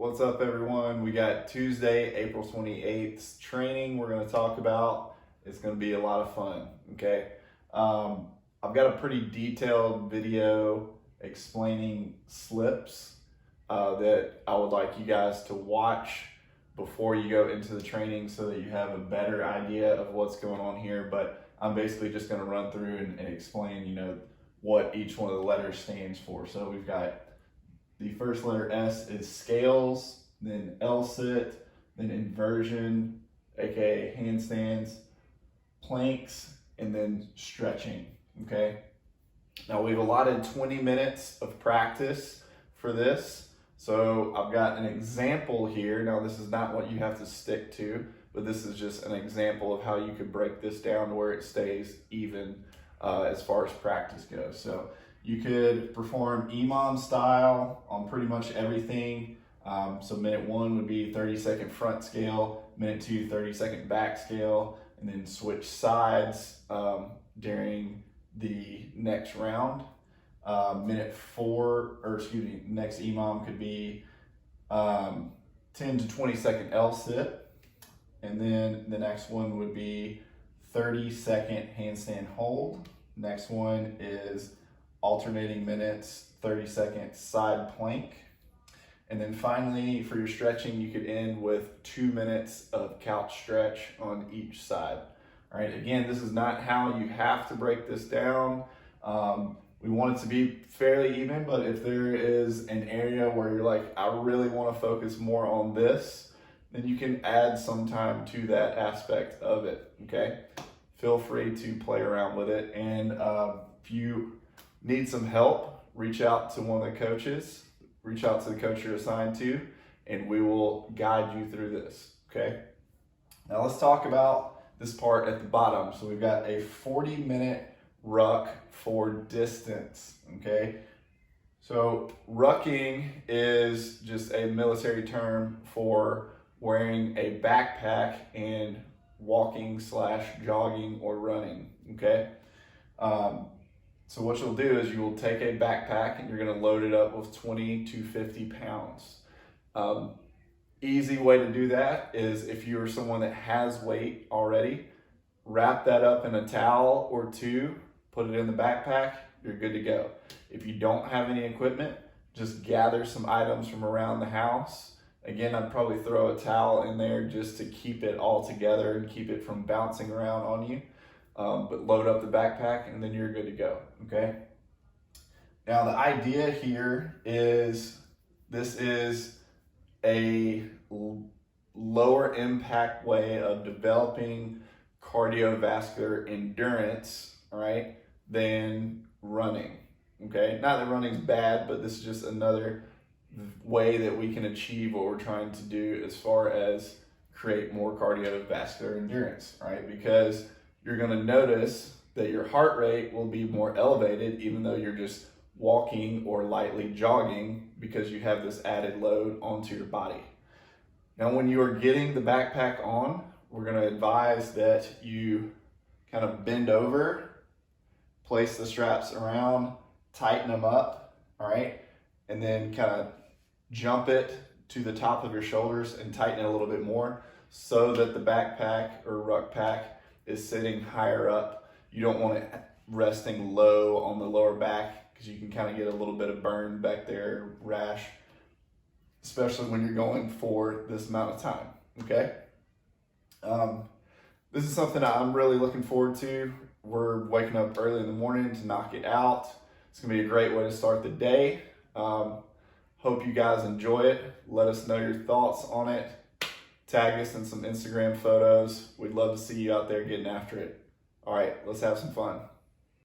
What's up, everyone? We got Tuesday, April 28th training we're going to talk about. It's going to be a lot of fun, okay? I've got a pretty detailed video explaining slips that I would like you guys to watch before you go into the training so that you have a better idea of what's going on here. But I'm basically just going to run through and explain, what each one of the letters stands for. So we've got the first letter S is scales, then L-sit, then inversion, aka handstands, planks, and then stretching, okay? Now we've allotted 20 minutes of practice for this. So I've got an example here. Now this is not what you have to stick to, but this is just an example of how you could break this down to where it stays even as far as practice goes. So you could perform EMOM style on pretty much everything. So minute 1 would be 30-second front scale, minute 2, 30-second back scale, and then switch sides during the next round. Minute 4, next EMOM could be 10 to 20-second L-sit. And then the next one would be 30-second handstand hold. Next one is alternating minutes, 30-second side plank. And then finally, for your stretching, you could end with 2 minutes of couch stretch on each side. All right, again, this is not how you have to break this down. We want it to be fairly even, but if there is an area where you're like, I really want to focus more on this, then you can add some time to that aspect of it, okay? Feel free to play around with it. And if you need some help, reach out to one of the coaches, reach out to the coach you're assigned to, and we will guide you through this, okay? Now let's talk about this part at the bottom. So we've got a 40-minute ruck for distance, okay? So rucking is just a military term for wearing a backpack and walking / jogging or running, okay? So what you'll do is you will take a backpack and you're gonna load it up with 20 to 50 pounds. Easy way to do that is if you're someone that has weight already, wrap that up in a towel or 2, put it in the backpack, you're good to go. If you don't have any equipment, just gather some items from around the house. Again, I'd probably throw a towel in there just to keep it all together and keep it from bouncing around on you. But load up the backpack and then you're good to go, okay? Now the idea here is this is a lower impact way of developing cardiovascular endurance, all right, than running, okay? Not that running's bad, but this is just another way that we can achieve what we're trying to do as far as create more cardiovascular endurance, right? Because you're going to notice that your heart rate will be more elevated even though you're just walking or lightly jogging because you have this added load onto your body. Now when you are getting the backpack on, we're going to advise that you kind of bend over, place the straps around, tighten them up, all right? And then kind of jump it to the top of your shoulders and tighten it a little bit more so that the backpack or ruck pack is sitting higher up. You don't want it resting low on the lower back because you can kind of get a little bit of burn back there, rash, especially when you're going for this amount of time, okay? This is something I'm really looking forward to. We're waking up early in the morning to knock it out. It's gonna be a great way to start the day. Hope you guys enjoy it. Let us know your thoughts on it. Tag us in some Instagram photos. We'd love to see you out there getting after it. All right, let's have some fun.